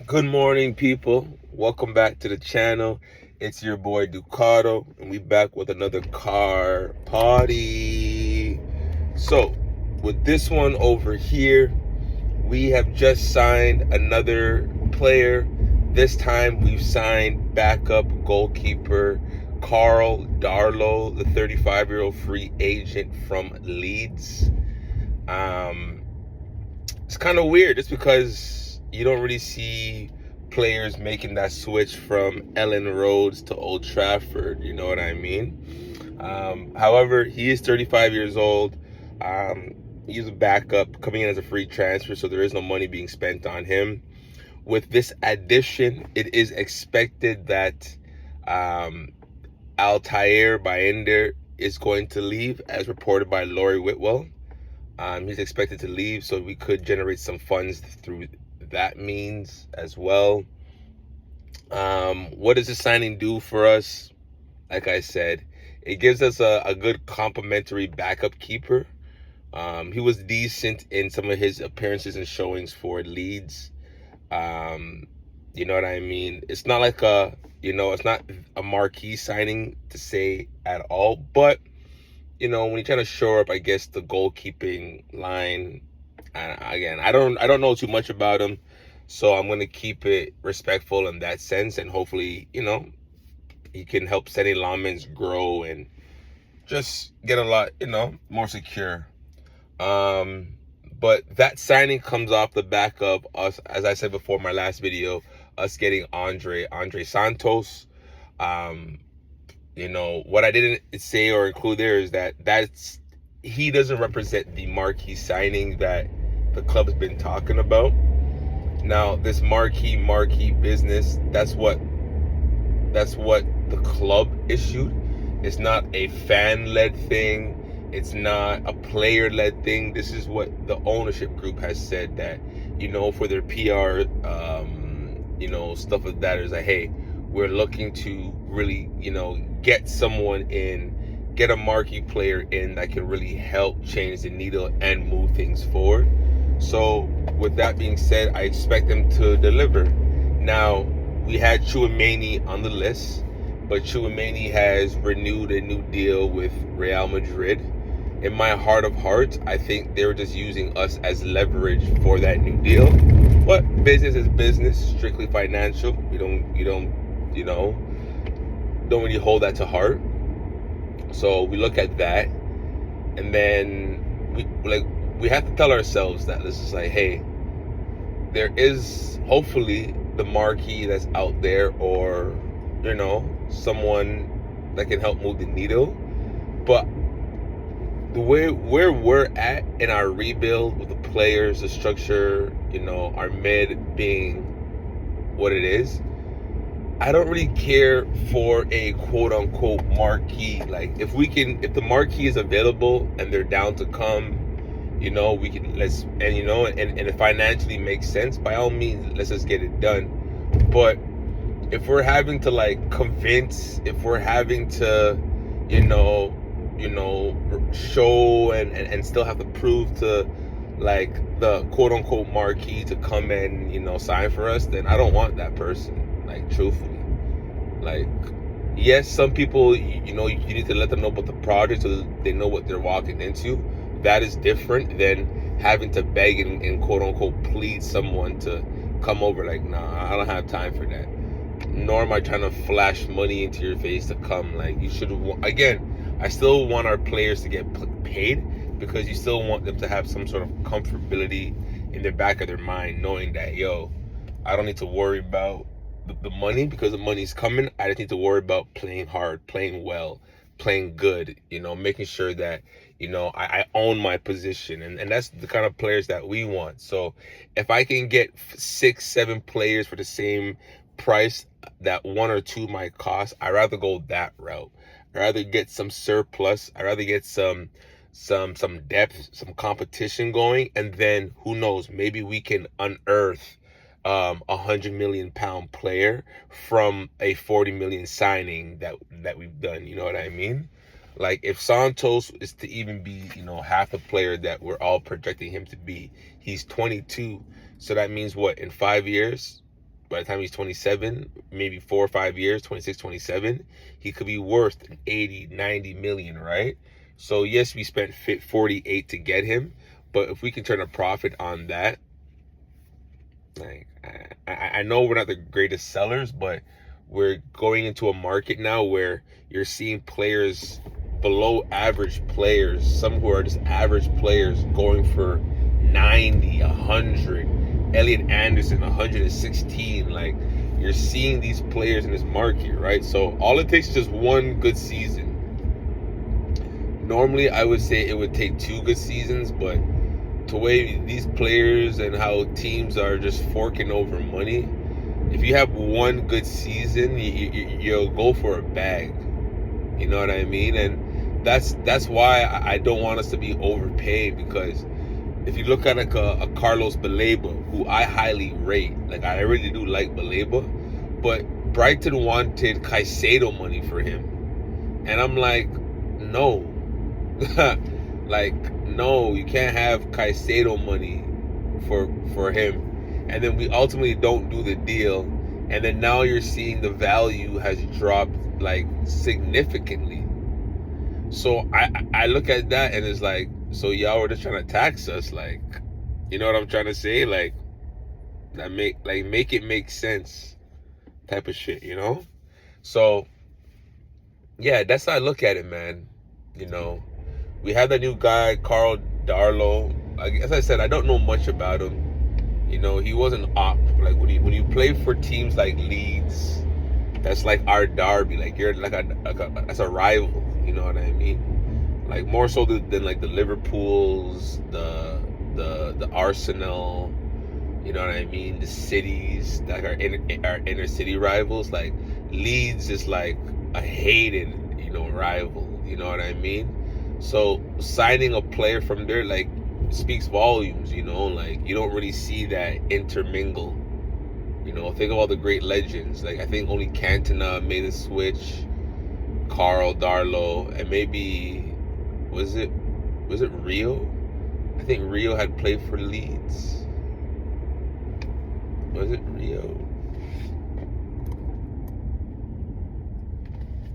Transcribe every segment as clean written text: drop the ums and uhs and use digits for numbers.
Good morning, people. Welcome back to the channel. It's your boy Ducato, and we back with another car party. So, with this one over here, we have just signed another player. This time, we've signed backup goalkeeper Karl Darlow, the 35-year-old free agent from Leeds. Um, it's kind of weird just because you don't really see players making that switch from Ellen Roads to Old Trafford. You know what I mean? However, he is 35 years old. Um, he's a backup coming in as a free transfer, so there is no money being spent on him. With this addition, it is expected that um, Altair Bayender is going to leave, as reported by Laurie Whitwell. He's expected to leave, so we could generate some funds through that means as well. What does the signing do for us? Like I said, it gives us a good complementary backup keeper. He was decent in some of his appearances and showings for Leeds. Um, you know what I mean? It's not like it's not a marquee signing to say at all, but when you're trying to shore up, I guess, the goalkeeping line. Again, I don't know too much about him, so I'm gonna keep it respectful in that sense, and hopefully, he can help Senny Lamens grow and just get a lot, more secure. Um, but that signing comes off the back of us, as I said before in my last video, us getting Andre Santos. Um, what I didn't say or include there is that's he doesn't represent the marquee signing that the club's been talking about. Now, this marquee business, that's what the club issued. It's not a fan-led thing. It's not a player-led thing. This is what the ownership group has said, that for their PR, stuff like that, is like, hey, we're looking to really, get someone in, get a marquee player in that can really help change the needle and move things forward. So with that being said, I expect them to deliver. Now, we had Chouameni on the list, but Chouameni has renewed a new deal with Real Madrid. In my heart of hearts, I think they were just using us as leverage for that new deal. But business is business, strictly financial. Don't really hold that to heart. So we look at that, and then we have to tell ourselves that this is like, hey, there is hopefully the marquee that's out there, or someone that can help move the needle. But the way where we're at in our rebuild with the players, the structure, our mid being what it is, I don't really care for a quote unquote marquee. Like, if the marquee is available and they're down to come, we can and it financially makes sense, by all means, let's just get it done. But if we're having to convince, if we're having to, show and still have to prove to the quote unquote marquee to come and sign for us, then I don't want that person. Truthfully, yes, some people, you need to let them know about the project so that they know what they're walking into. That is different than having to beg and quote unquote plead someone to come over. Nah, I don't have time for that. Nor am I trying to flash money into your face to come. You should, again, I still want our players to get paid, because you still want them to have some sort of comfortability in the back of their mind, knowing that, I don't need to worry about the money, because the money's coming. I just need to worry about playing hard, playing well, playing good, making sure that, I own my position. And that's the kind of players that we want. So if I can get 6-7 players for the same price that one or two might cost, I'd rather go that route. I'd rather get some surplus. I'd rather get some depth, some competition going, and then who knows, maybe we can unearth £100 million player from a 40 million signing that we've done. You know what I mean? If Santos is to even be, half the player that we're all projecting him to be, he's 22. So that means what, in 5 years, by the time he's 27, maybe 4 or 5 years, 26, 27, he could be worth 80, 90 million, right? So yes, we spent 48 to get him, but if we can turn a profit on that, like I know we're not the greatest sellers, but we're going into a market now where you're seeing players, below average players, some who are just average players, going for 90, 100. Elliot Anderson, 116. Like, you're seeing these players in this market, right? So all it takes is just one good season. Normally, I would say it would take 2 good seasons, but the way these players and how teams are just forking over money, if you have one good season, you'll go for a bag. You know what I mean? And that's why I don't want us to be overpaid, because if you look at like a Carlos Baleba, who I highly rate, like I really do like Baleba, but Brighton wanted Caicedo money for him, and I'm like, no, like no, you can't have Caicedo money for him, and then we ultimately don't do the deal, and then now you're seeing the value has dropped like significantly. So I look at that and it's like, so y'all were just trying to tax us, like, you know what I'm trying to say? Like, that make it make sense type of shit, you know? So yeah, that's how I look at it, man. You know, we have that new guy, Karl Darlow. As I said, I don't know much about him. You know, he wasn't op. Like when you play for teams like Leeds, that's like our derby. Like you're like that's a rival. You know what I mean? Like more so than like the Liverpools, the Arsenal. You know what I mean? The cities that are our inner city rivals. Like Leeds is like a hated, rival. You know what I mean? So signing a player from there like speaks volumes. Like you don't really see that intermingle. Think of all the great legends. Like I think only Cantona made a switch. Karl Darlow, and maybe was it Rio? I think Rio had played for Leeds. Was it Rio?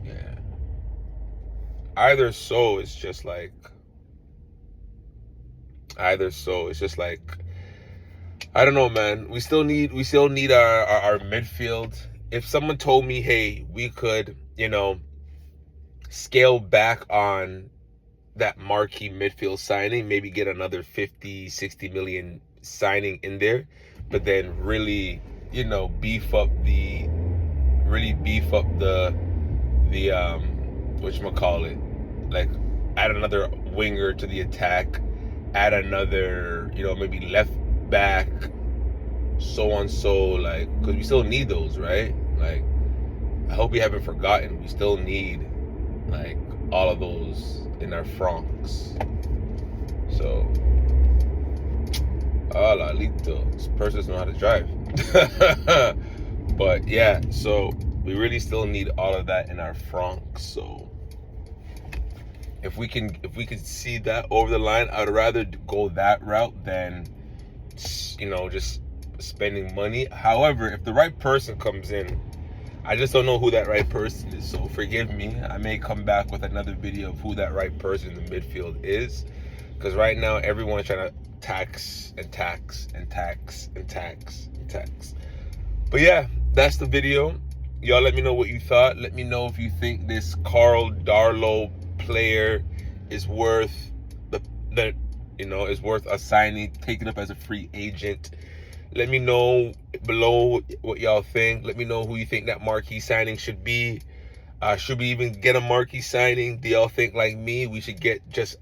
Yeah. Either so, it's just like I don't know, man. We still need our midfield. If someone told me, hey, we could, scale back on that marquee midfield signing, maybe get another 50, 60 million signing in there, but then really, beef up the whatchamacallit, like add another winger to the attack, add another, maybe left back, so on, like, because we still need those, right? Like, I hope we haven't forgotten, we still need like all of those in our francs. So Lalito, this person doesn't know how to drive. But yeah, so we really still need all of that in our francs. So if we can see that over the line, I'd rather go that route than just spending money. However, if the right person comes in, I just don't know who that right person is, so forgive me. I may come back with another video of who that right person in the midfield is, because right now everyone's trying to tax and tax and tax and tax and tax. But yeah, that's the video. Y'all let me know what you thought. Let me know if you think this Karl Darlow player is worth is worth a signing, taken up as a free agent. Let me know below what y'all think. Let me know who you think that marquee signing should be. Should we even get a marquee signing? Do y'all think like me we should get just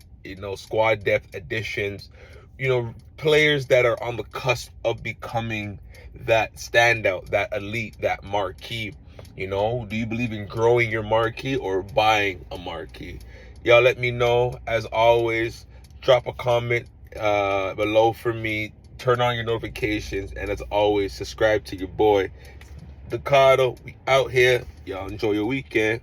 squad depth additions? Players that are on the cusp of becoming that standout, that elite, that marquee. Do you believe in growing your marquee or buying a marquee? Y'all let me know. As always, drop a comment below for me. Turn on your notifications, and as always, subscribe to your boy Ducato. We out here. Y'all enjoy your weekend.